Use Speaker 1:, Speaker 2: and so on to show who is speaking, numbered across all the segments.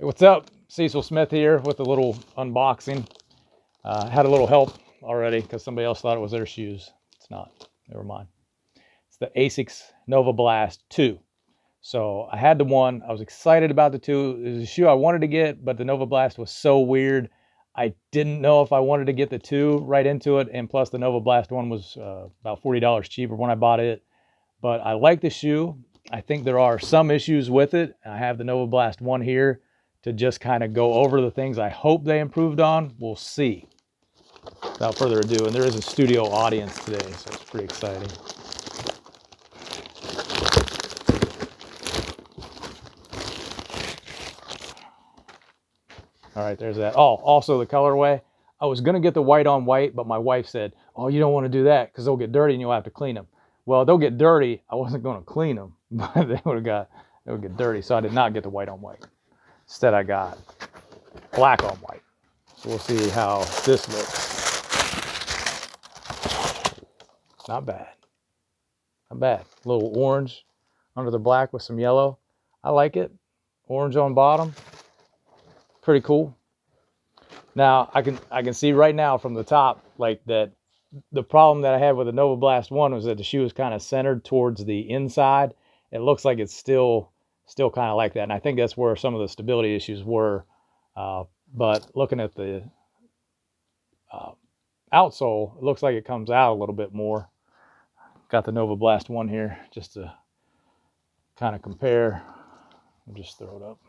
Speaker 1: Hey, what's up? Cecil Smith here with a little unboxing. Had a little help already because somebody else thought it was their shoes. It's not. Never mind. It's the Asics Nova Blast 2. So I had the one. I was excited about the 2. It was a shoe I wanted to get, but the Nova Blast was so weird. I didn't know if I wanted to get the 2 right into it. And plus the Nova Blast 1 was about $40 cheaper when I bought it. But I like the shoe. I think there are some issues with it. I have the Nova Blast 1 here to just kind of go over the things I hope they improved on. We'll see. Without further ado, and there is a studio audience today, so it's pretty exciting. All right, there's that. Oh, also the colorway. I was going to get the white on white, but my wife said, oh, you don't want to do that because they'll get dirty and you'll have to clean them. Well, they'll get dirty. I wasn't going to clean them, but they would get dirty, so I did not get the white on white. Instead, I got black on white. So we'll see how this looks. Not bad. Not bad. A little orange under the black with some yellow. I like it. Orange on bottom. Pretty cool. Now, I can see right now from the top, like that the problem that I had with the Nova Blast 1 was that the shoe is kind of centered towards the inside. It looks like it's still kind of like that. And I think that's where some of the stability issues were. But looking at the outsole, it looks like it comes out a little bit more. Got the Nova Blast 1 here just to kind of compare. I'll just throw it up.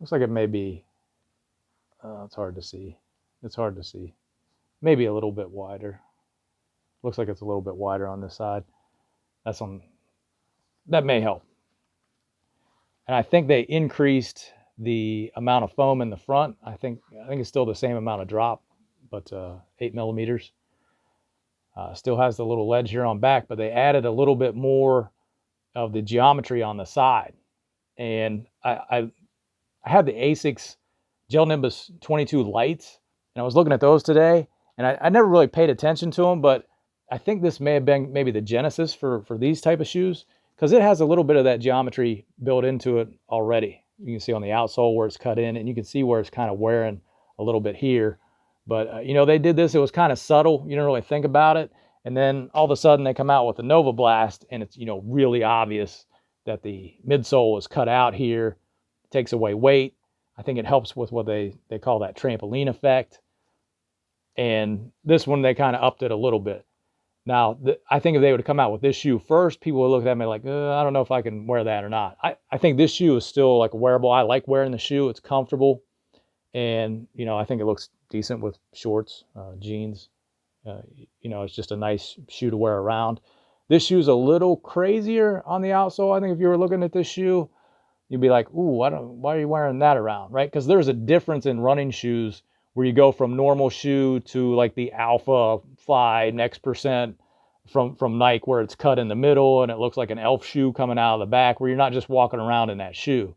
Speaker 1: Looks like it may be, it's hard to see. It's hard to see. Maybe a little bit wider. Looks like it's a little bit wider on this side. That may help. And I think they increased the amount of foam in the front. I think it's still the same amount of drop, but 8 millimeters. Still has the little ledge here on back, but they added a little bit more of the geometry on the side. And I had the Asics Gel Nimbus 22 lights, and I was looking at those today, and I never really paid attention to them, but I think this may have been maybe the genesis for these type of shoes, because it has a little bit of that geometry built into it already. You can see on the outsole where it's cut in, and you can see where it's kind of wearing a little bit here. But, you know, they did this. It was kind of subtle. You don't really think about it. And then all of a sudden they come out with the Nova Blast, and it's, you know, really obvious that the midsole is cut out here. It takes away weight. I think it helps with what they call that trampoline effect. And this one, they kind of upped it a little bit. Now, I think if they would have come out with this shoe first, people would look at me like, I don't know if I can wear that or not. I think this shoe is still like wearable. I like wearing the shoe. It's comfortable. And, you know, I think it looks decent with shorts, jeans. You know, it's just a nice shoe to wear around. This shoe's a little crazier on the outsole. I think if you were looking at this shoe, you'd be like, ooh, why are you wearing that around, right? Because there's a difference in running shoes where you go from normal shoe to like the Alpha Fly Next Percent from Nike, where it's cut in the middle and it looks like an elf shoe coming out of the back, where you're not just walking around in that shoe.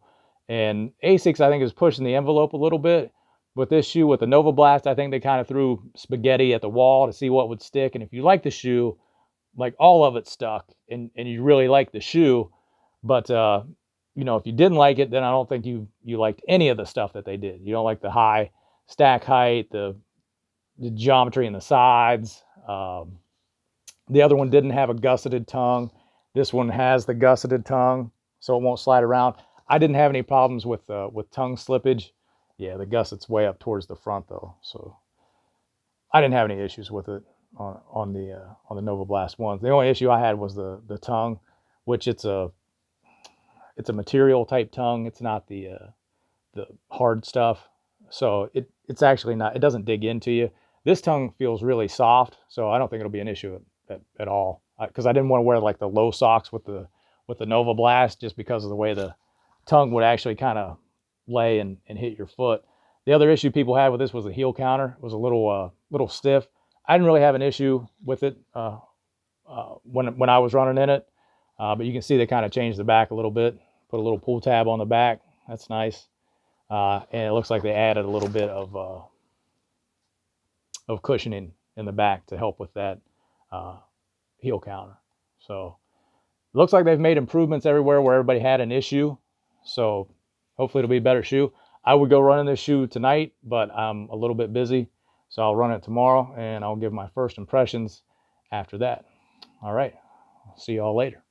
Speaker 1: And Asics, I think, is pushing the envelope a little bit with this shoe. With the Nova Blast, I think they kind of threw spaghetti at the wall to see what would stick. And if you like the shoe, like all of it stuck, and you really like the shoe, but you know, if you didn't like it, then I don't think you liked any of the stuff that they did. You don't like the high stack height, the geometry in the sides. The other one didn't have a gusseted tongue. This one has the gusseted tongue, so it won't slide around. I didn't have any problems with tongue slippage. Yeah, the gusset's way up towards the front though, so I didn't have any issues with it on the Nova Blast ones. The only issue I had was the tongue, which it's a material type tongue. It's not the hard stuff, so it's actually not. It doesn't dig into you. This tongue feels really soft, so I don't think it'll be an issue at all. Because I didn't want to wear like the low socks with the Nova Blast, just because of the way the tongue would actually kind of lay and hit your foot. The other issue people had with this was the heel counter. It was a little stiff. I didn't really have an issue with it when I was running in it, but you can see they kind of changed the back a little bit. Put a little pull tab on the back. That's nice. And it looks like they added a little bit of cushioning in the back to help with that heel counter. So it looks like they've made improvements everywhere where everybody had an issue. So hopefully it'll be a better shoe. I would go running this shoe tonight, but I'm a little bit busy. So I'll run it tomorrow and I'll give my first impressions after that. All right. See y'all later.